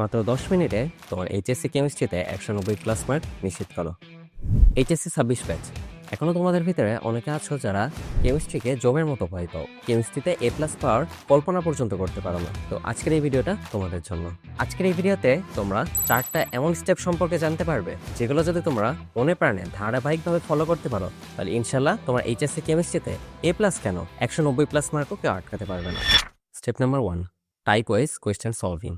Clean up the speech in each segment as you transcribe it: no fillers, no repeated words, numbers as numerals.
মাত্র 10 মিনিটে তোমার এইচএসসি কেমিস্ট্রিতে 190 প্লাস মার্ক নিশ্চিত করো। HSC 26 batch. এখনো তোমাদের ভিতরে অনেকে আছো যারা কেমিস্ট্রিকে জমের মতো ভয় পাও, কেমিস্ট্রিতে এ প্লাস পাওয়ার কল্পনা পর্যন্ত করতে পারো না। তো আজকের এই ভিডিওটা তোমাদের জন্য। আজকের এই ভিডিওতে তোমরা 4টা এমন স্টেপ সম্পর্কে জানতে পারবে যেগুলো যদি তোমরা মনে প্রাণে ধারাবাহিকভাবে ফলো করতে পারো তাহলে ইনশাল্লাহ তোমার এইচএসসি কেমিস্ট্রিতে এ প্লাস কেন 190 প্লাস মার্কও কেউ আটকাতে পারবে না। Step number 1, type wise question solving.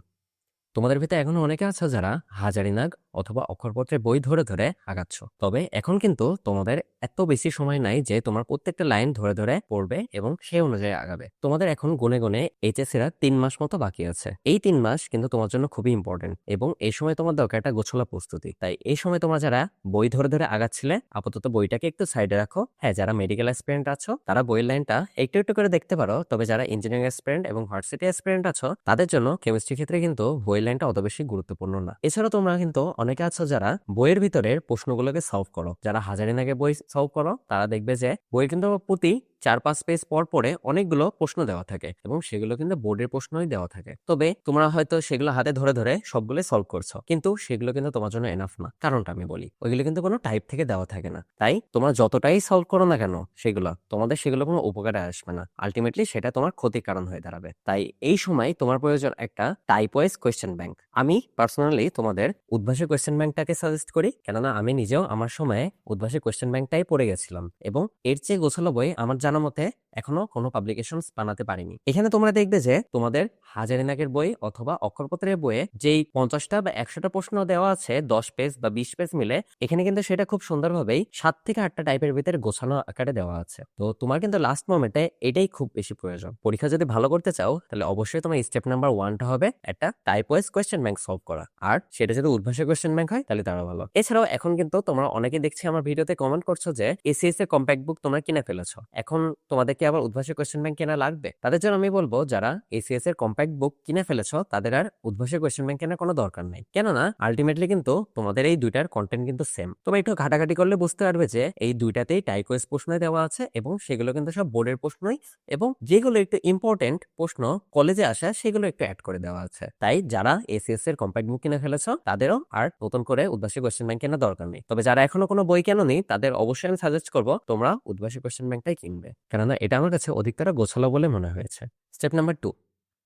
তোমাদের ভিতরে এখনো অনেকে আছে যারা হাজারিনাগ অথবা অক্ষরপত্রের বই ধরে ধরে আগাচ্ছ, তবে এখন কিন্তু তোমাদের এত বেশি সময় নাই যে তোমার প্রত্যেকটা লাইন ধরে ধরে পড়বে এবং সেই অনুযায়ী আগাবে। তোমাদের এখন গুনে গুনে এইচএসসিরা 3 মাস মতো বাকি আছে। এই 3 মাস কিন্তু তোমার জন্য খুবই ইম্পর্টেন্ট এবং এই সময় তোমার দরকার একটা গোছলা প্রস্তুতি। তাই এই সময় তোমরা যারা বই ধরে ধরে আগাচ্ছিলে আপাতত বইটাকে একটু সাইডে রাখো। হ্যাঁ, যারা মেডিকেল অ্যাসপিরেন্ট আছো তারা বইয়ের লাইনটা একটু একটু করে দেখতে পারো, তবে যারা ইঞ্জিনিয়ারিং অ্যাসপিরেন্ট এবং ভার্সিটি অ্যাসপিরেন্ট আছো তাদের জন্য কেমিস্ট্রি ক্ষেত্রে কিন্তু বইয়ের লাইনটা অত বেশি গুরুত্বপূর্ণ না। এছাড়াও তোমরা কিন্তু অনেকে আছো যারা বইয়ের ভিতরের প্রশ্নগুলোকে সলভ করো। যারা হাজারিনাগে বই সলভ করো তারা দেখবে যে বই কিন্তু প্রতি 4-5 পেজ পর পরে অনেকগুলো প্রশ্ন দেওয়া থাকে এবং সেগুলো কিন্তু বোর্ডের প্রশ্নই দেওয়া থাকে। তবে তোমরা হয়তো সেগুলো হাতে ধরে ধরে সবগুলো সলভ করছো, কিন্তু সেগুলো কিন্তু তোমার জন্য এনাফ না। কারণটা আমি বলি, ওইগুলো কিন্তু কোনো টাইপ থেকে দেওয়া থাকে না। তাই তোমরা যতটাই সলভ করো না কেন সেগুলো কোনো উপকারে আসবে না। আলটিমেটলি সেটা তোমার ক্ষতির কারণ হয়ে দাঁড়াবে। তাই এই সময় তোমার প্রয়োজন একটা টাইপ ওয়াইজ কোয়েশ্চেন ব্যাংক। আমি পার্সোনালি তোমাদের উদ্ভাসী কোয়েশ্চেন ব্যাংকটাকে সাজেস্ট করি, কেননা আমি নিজেও আমার সময়ে উদ্ভাসী কোয়েশ্চেন ব্যাংকটাই পড়ে গেছিলাম এবং এর চেয়ে গোছালো বই আমার জানা মতে এখনো কোনো পাবলিকেশন বানাতে পারিনি। এখানে তোমরা দেখবে যে তোমাদের হাজারিনাগের বই অথবা অক্ষরপত্রের বইয়ে যেই 50টা বা 100টা প্রশ্ন দেওয়া আছে 10 পেজ বা 20 পেজ মিলে, এখানে কিন্তু সেটা খুব সুন্দরভাবেই 7 থেকে 8টা টাইপের ভিতরে গোছানো আকারে দেওয়া আছে। তো তোমার কিন্তু লাস্ট মোমেন্টে এটাই খুব বেশি প্রয়োজন। পরীক্ষা যদি ভালো করতে চাও তাহলে অবশ্যই তোমার স্টেপ নাম্বার 1টা হবে একটা type wise question bank solve করা, আর সেটা যদি উদ্ভাসী কোয়েশ্চেন ব্যাংক হয় তাহলে তারা ভালো। এছাড়াও এখন কিন্তু তোমরা অনেকে দেখছি আমার ভিডিওতে কমেন্ট করছো যে এসিএস এর কম্প্যাক্ট বুক তোমরা কিনে ফেলেছো, এখন তোমাদেরকে আবার উদ্ভাসী কোয়েশ্চেন ব্যাংক কেনা লাগবে? তাদের জন্য আমি বলবো, যারা এসিএস এর কম্প্যাক্ট বুক কিনে ফেলেছো তাদের আর উদ্ভাসী কোয়েশ্চেন ব্যাংক কেনার কোনো দরকার নাই, কেননা আলটিমেটলি কিন্তু তোমাদের এই দুইটার কন্টেন্ট কিন্তু সেম। তোমরা একটু ঘাটাঘাটি করলে বুঝতে পারবে যে এই দুইটাতেই টাইপ ওয়াইজ প্রশ্ন দেওয়া আছে এবং সেগুলো কিন্তু সব বোর্ডের প্রশ্নই, এবং যেগুলো একটু ইম্পর্টেন্ট প্রশ্ন কলেজে আসা সেগুলো একটু অ্যাড করে দেওয়া আছে। তাই যারা এসিএস এর কম্প্যাক্ট বুক কিনে ফেলেছো তাদেরও আর নতুন করে উদ্ভাসী কোয়েশ্চেন ব্যাংক কেনার দরকার নেই। তবে যারা এখনো কোনো বই কেননি তাদের অবশ্যই আমি সাজেস্ট করবো তোমরা উদ্ভাসী কোয়েশ্চেন ব্যাংকটাই কিনবে, কেননা এটা আমার কাছে অধিকতর গোছালো বলে মনে হয়েছে। স্টেপ নাম্বার 2,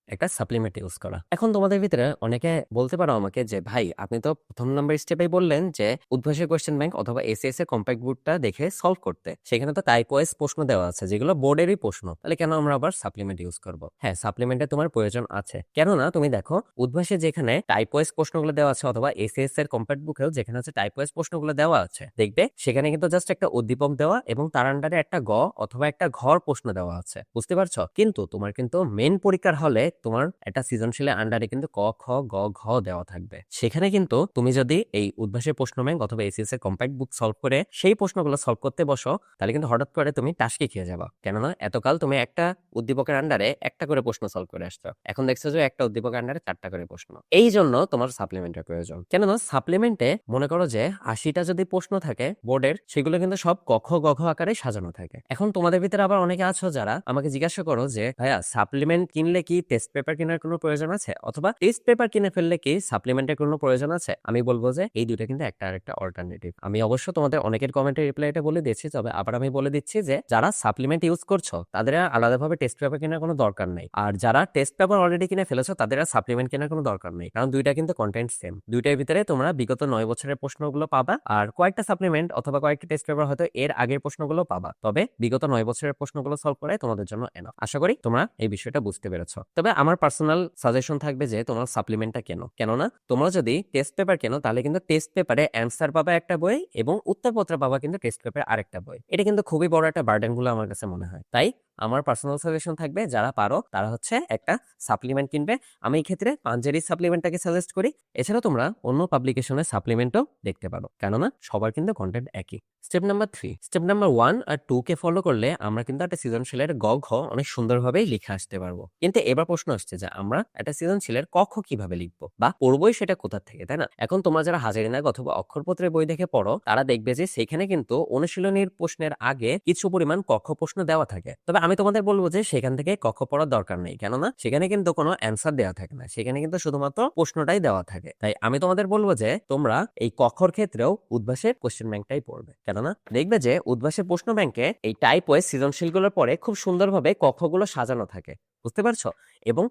একটা সাপ্লিমেন্ট ইউজ করা। এখন তোমাদের ভিতরে অনেকে বলতে পারো আমাকে যে ভাই আপনি তো প্রথম নাম্বার স্টেপেই বললেন যে উদ্ভাসী কোয়েশ্চেন ব্যাংক অথবা এসিএস এর কম্প্যাক্ট বুকটা দেখে সলভ করতে, সেখানে তো টাইপ ওয়াইজ প্রশ্ন দেওয়া আছে যেগুলো বোর্ডেরই প্রশ্ন, তাহলে কেন আমরা আবার সাপ্লিমেন্ট ইউজ করব? হ্যাঁ, সাপ্লিমেন্টে তোমার প্রয়োজন আছে, কেননা তুমি দেখো উদ্ভাসে যেখানে টাইপ ওয়াইজ প্রশ্নগুলো দেওয়া আছে অথবা এসিএস এর কম্প্যাক্ট বুকেও যেখানে আছে টাইপ ওয়াইজ প্রশ্নগুলো দেওয়া আছে, দেখবে সেখানে কিন্তু জাস্ট একটা উদ্দীপক দেওয়া এবং তার আন্ডারে একটা গ অথবা একটা ঘর প্রশ্ন দেওয়া আছে, বুঝতে পারছো? কিন্তু তোমার কিন্তু মেন পরীক্ষার হলে তোমার একটা সৃজনশীলের আন্ডারে কিন্তু ক খ গ ঘ দেওয়া থাকবে। সেখানে কিন্তু তুমি যদি এই উদ্ভাসের প্রশ্ন ব্যাংক অথবা এসিএস এর কম্প্যাক্ট বুক সলভ করে সেই প্রশ্নগুলো সলভ করতে বসো তাহলে কিন্তু হঠাৎ করে তুমি টাসকে খেয়ে যাবা, কেননা এতকাল তুমি একটা উদ্দীপকের আন্ডারে একটা করে প্রশ্ন সলভ করে আসছো, এখন দেখছো যে একটা উদ্দীপকের আন্ডারে 4টা করে প্রশ্ন। এই জন্য তোমার সাপ্লিমেন্টের প্রয়োজন, কেননা সাপ্লিমেন্টে মনে করো যে 80টা যদি প্রশ্ন থাকে বোর্ডের, সেগুলো কিন্তু সব ক খ গ ঘ আকারে সাজানো থাকে। এখন তোমাদের ভিতরে আবার অনেকে আছো যারা আমাকে জিজ্ঞাসা করো যে ভাইয়া সাপ্লিমেন্ট কিনলে কি টেস্ট পেপার কেনার কোনো প্রয়োজন আছে, অথবা টেস্ট পেপার কিনে ফেললে কি সাপ্লিমেন্টের কোনো প্রয়োজন আছে? আমি বলবো যে এই দুটো কিন্তু একটা আরেকটা অল্টারনেটিভ। আমি অবশ্য তোমাদের অনেকের কমেন্টের রিপ্লাইটা বলে দিচ্ছি, তবে আবার আমি বলে দিচ্ছি যে যারা সাপ্লিমেন্ট ইউজ করছো তাদের আর আলাদাভাবে টেস্ট পেপার কেনার কোনো দরকার নেই, আর যারা টেস্ট পেপার অলরেডি কিনে ফেলেছো তাদের আর সাপ্লিমেন্ট কেনার কোনো দরকার নেই, কারণ দুইটা কিন্তু কন্টেন্ট সেম। দুইটার ভিতরে তোমরা বিগত 9 বছরের প্রশ্নগুলো পাবা, আর কয়েকটা সাপ্লিমেন্ট অথবা কয়েকটা টেস্ট পেপার হয়তো এর আগের প্রশ্নগুলো পাবা, তবে বিগত 9 বছরের প্রশ্নগুলো সলভ করাই তোমাদের জন্য এনাফ। আশা করি তোমরা এই বিষয়টা বুঝতে পেরেছো। তবে আমার পার্সোনাল সাজেশন থাকবে যে তোমরা সাপ্লিমেন্টটা কেনো, কেননা তোমরা যদি টেস্ট পেপার কেনো তাহলে কিন্তু টেস্ট পেপারে অ্যান্সার পাবা একটা বই এবং উত্তরপত্র পাবা কিন্তু টেস্ট পেপারে আরেকটা বই। এটা কিন্তু খুবই বড় একটা বার্ডেন বলে আমার কাছে মনে হয়। তাই আমার পার্সোনাল সাজেশন থাকবে যারা পারো তারা হচ্ছে একটা সাপ্লিমেন্ট কিনবে। আমি এই ক্ষেত্রে পাঞ্জেরি সাপ্লিমেন্টটাকে সাজেস্ট করি। এছাড়া তোমরা অন্য পাবলিকেশনের সাপ্লিমেন্টও দেখতে পারো, কেননা সবার কিন্তু কন্টেন্ট একই। স্টেপ নাম্বার 3, স্টেপ নাম্বার 1 আর 2 কে ফলো করলে আমরা কিন্তু একটা সৃজনশীলের গ ঘ অনেক সুন্দরভাবেই লিখে আসতে পারবো। কিন্তু এবার প্রশ্ন আসছে যে আমরা একটা সৃজনশীলের ক খ কিভাবে লিখবো বা পড়বোই সেটা কোথা থেকে, তাই না? এখন তোমরা যারা হাজারিনাগ অথবা অক্ষরপত্রের বই দেখে পড়ো তারা দেখবে যে সেখানে কিন্তু অনুশীলনীর প্রশ্নের আগে কিছু পরিমাণ ক খ প্রশ্ন দেওয়া থাকে, তবে আমি তোমাদের বলবো যে সেখান থেকে কক্ষ পড়ার দরকার নেই, কেননা সেখানে কিন্তু কোনো অ্যান্সার দেওয়া থাকে না, সেখানে কিন্তু শুধুমাত্র প্রশ্নটাই দেওয়া থাকে। তাই আমি তোমাদের বলবো যে তোমরা এই কক্ষর ক্ষেত্রেও উদ্ভাসের কোশ্চেন ব্যাংকটাই পড়বে, কেননা দেখবে যে উদ্ভাসের প্রশ্ন ব্যাংকে এই টাইপ ওয়াইজ সৃজনশীলগুলোর পরে খুব সুন্দরভাবে কক্ষগুলো সাজানো থাকে, বুঝতে পারছো? এবং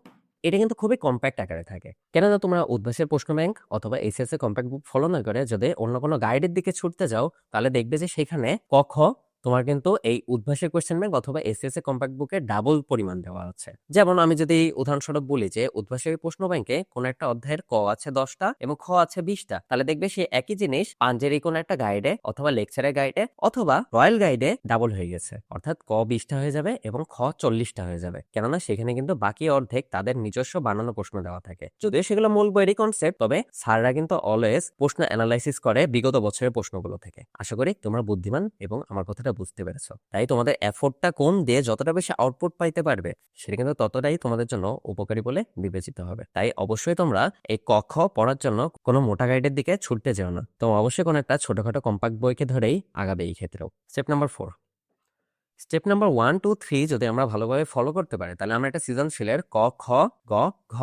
এটা কিন্তু খুবই কম্প্যাক্ট আকারে থাকে। কেননা তোমরা উদ্ভাসের প্রশ্ন ব্যাংক অথবা এইচএস এর কম্প্যাক্ট বুক ফলো না করে যদি অন্য কোনো গাইডের দিকে ছুটতে যাও, তাহলে দেখবে যে সেখানে কক্ষ তোমার কিন্তু এই উদ্ভাসের কোয়েশ্চেন ব্যাংক অথবা এসএস এ কম্প্যাক্ট বুকে ডাবল পরিমাণ দেওয়া আছে। যেমন আমি যদি উদাহরণস্বরূপ বলি যে উদ্ভাসের প্রশ্ন ব্যাংকে কোন একটা অধ্যায়ের ক আছে 10টা এবং খ আছে 20টা, তাহলে দেখবে সে একই জিনিস পাঞ্জেরি কোন একটা গাইডে অথবা লেকচারের গাইডে অথবা রয়্যাল গাইডে ডাবল হয়ে গেছে, অর্থাৎ ক 20টা হয়ে যাবে এবং খ 40টা হয়ে যাবে, কেননা সেখানে কিন্তু বাকি অর্ধেক তাদের নিজস্ব বানানো প্রশ্ন দেওয়া থাকে। যদিও সেগুলো মূল বইয়েরই কনসেপ্ট, তবে স্যাররা কিন্তু অলওয়েজ প্রশ্ন অ্যানালাইসিস করে বিগত বছরের প্রশ্নগুলো থেকে। আশা করি তোমরা বুদ্ধিমান এবং আমার কথাটা বুঝতে পেরেছো। তাই তোমাদের এফোর্টটা কোন দিয়ে যতটা বেশি আউটপুট পাইতে পারবে সেটা কিন্তু ততটাই তোমাদের জন্য উপকারী বলে বিবেচিত হবে। তাই অবশ্যই তোমরা এই কক্ষ পড়ার জন্য কোনো মোটা গাইডের দিকে ছুটতে যেও না, তোমরা অবশ্যই কোনো একটা ছোটখাটো কম্প্যাক্ট বইকে ধরেই আগাবে এই ক্ষেত্রেও। স্টেপ নাম্বার 4, স্টেপ নাম্বার 1, 2, 3 যদি আমরা ভালোভাবে ফলো করতে পারি, তাহলে আমরা একটা সৃজনশীলের ক, খ, গ, ঘ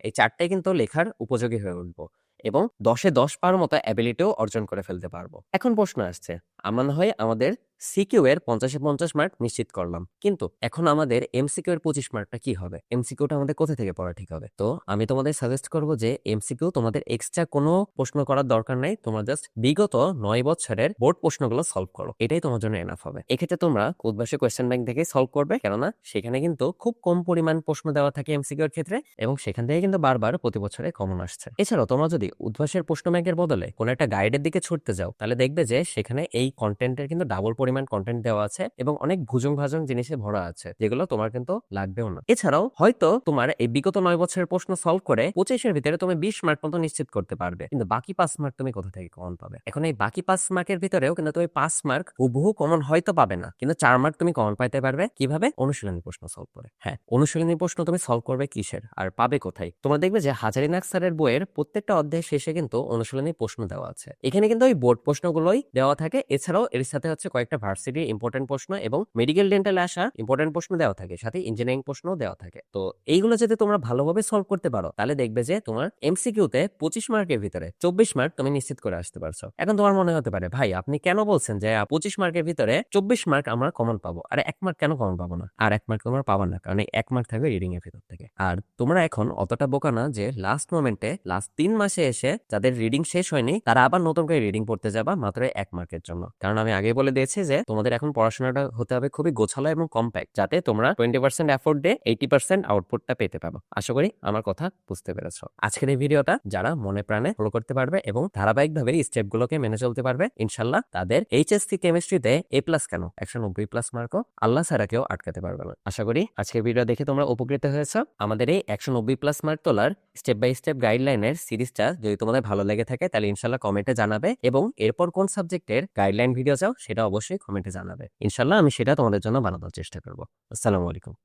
এই চারটাই কিন্তু লেখার উপযোগী হয়ে উঠবো এবং 10-এ 10 পাওয়ার মতো অ্যাবিলিটিও অর্জন করে ফেলতে পারবো। এখন প্রশ্ন আসছে, আমরা না হয় আমাদের সিকিউ এর 50-এ 50 মার্ক নিশ্চিত করলাম, কিন্তু এখন আমাদের এমসিকিউ এর 25 মার্কটা কি হবে? এমসিকিউটা আমাদের কোথা থেকে পড়া ঠিক হবে? তো আমি তোমাদের সাজেস্ট করবো যে এমসিকিউ তোমাদের এক্সট্রা কোনো প্রশ্ন করার দরকার নাই, তোমরা জাস্ট বিগত 9 বছরের বোর্ড প্রশ্নগুলো সলভ করো, এটাই তোমার জন্য এনাফ হবে। এক্ষেত্রে তোমরা উদ্ভাসী কোয়েশ্চেন ব্যাংক থেকে সলভ করবে, কেননা সেখানে কিন্তু খুব কম পরিমাণ প্রশ্ন দেওয়া থাকে এমসিকিউ এর ক্ষেত্রে এবং সেখান থেকে কিন্তু বারবার প্রতি বছরে কমন আসছে। এছাড়াও তোমরা যদি উদ্ভাসের প্রশ্ন ব্যাংকের বদলে কোনো একটা গাইডের দিকে ছুটতে যাও, তাহলে দেখবে যে সেখানে এই কন্টেন্টের কিন্তু ডাবল পরিমাণ কন্টেন্ট দেওয়া আছে এবং অনেক ভুজং ভাজং জিনিসে ভরা আছে, যেগুলো তোমার কিন্তু লাগবেও না। এছাড়াও হয়তো তোমার এই বিগত 9 বছরের প্রশ্ন সলভ করে 25-এর ভিতরে তুমি 20 মার্ক মতো নিশ্চিত করতে পারবে, কিন্তু বাকি 5 মার্ক তুমি কোথা থেকে কমন পাবে? এখন এই বাকি 5 মার্কের ভিতরেও কিন্তু তুমি 5 মার্ক হুবহু কমন হয়তো পাবে না, কিন্তু 4 মার্ক তুমি কমন পাইতে পারবে। কিভাবে? অনুশীলনী প্রশ্ন সলভ করে। হ্যাঁ, অনুশীলনী প্রশ্ন তুমি সলভ করবে কিসের আর পাবে কোথায়? তোমরা দেখবে যে হাজারিনাগ স্যারের বইয়ের প্রত্যেকটা অধ্যায়ের শেষে কিন্তু অনুশীলনী প্রশ্ন দেওয়া আছে। এখানে কিন্তু ওই বোর্ড প্রশ্নগুলোই দেওয়া থাকে, এছাড়াও এর সাথে হচ্ছে কয়েকটা ভার্সিটির ইম্পর্টেন্ট প্রশ্ন এবং মেডিকেল ডেন্টাল আসা ইম্পর্টেন্ট প্রশ্ন দেওয়া থাকে, সাথে ইঞ্জিনিয়ারিং প্রশ্ন দেওয়া থাকে। তো এইগুলো যদি তোমরা ভালোভাবে সলভ করতে পারো, তাহলে দেখবে যে তোমার এমসিকিউতে 25 মার্কের ভিতরে 24 মার্ক তুমি নিশ্চিত করে আসতে পারছো। এখন তোমার মনে হতে পারে, ভাই আপনি কেন বলছেন যে 25 মার্কের ভিতরে 24 মার্ক আমরা কমন পাবো, আর 1 মার্ক কেন কমন পাবো না? আর 1 মার্ক তোমরা পাবা না, কারণ 1 মার্ক থাকবে রিডিং এর ভিতর থেকে। আর তোমরা এখন অতটা বোকা না যে লাস্ট মোমেন্টে লাস্ট 3 মাসে এসে যাদের রিডিং শেষ হয়নি তারা আবার নতুন করে রিডিং পড়তে যাবা মাত্র 1 মার্কের জন্য। কারণ আমি আগে বলে দিয়েছি যে তোমাদের এখন পড়াশোনাটা হতে হবে খুবই গোছালো এবং কম্প্যাক্ট, যাতে তোমরা 20% এফোর্ট দিয়ে 80% আউটপুটটা পেতে পারো। আশা করি আমার কথা বুঝতে পেরেছো। আজকের এই ভিডিওটা যারা মনে প্রাণে ফলো করতে পারবে এবং ধারাবাহিকভাবে স্টেপ গুলোকে মেনে চলতে পারবে, ইনশাল্লাহ তাদের এইচএসসি কেমিস্ট্রিতে A+ কেন 190+ মার্কও আল্লাহ ছাড়া কেউ আটকাতে পারবে না। আশা করি আজকের ভিডিও দেখে তোমরা উপকৃত হয়েছো। আমাদের এই 190+ মার্ক তোলার স্টেপ বাই স্টেপ গাইডলাইনের সিরিজটা যদি তোমাদের ভালো লেগে থাকে, তাহলে ইনশাল্লাহ কমেন্টে জানাবে এবং এরপর কোন সাবজেক্টের গাইডলাইন ভিডিও চাও সেটা অবশ্যই কমেন্টে জানাবে। ইনশাল্লাহ আমি সেটা তোমাদের জন্য বানানোর চেষ্টা করবো। আসসালামু আলাইকুম।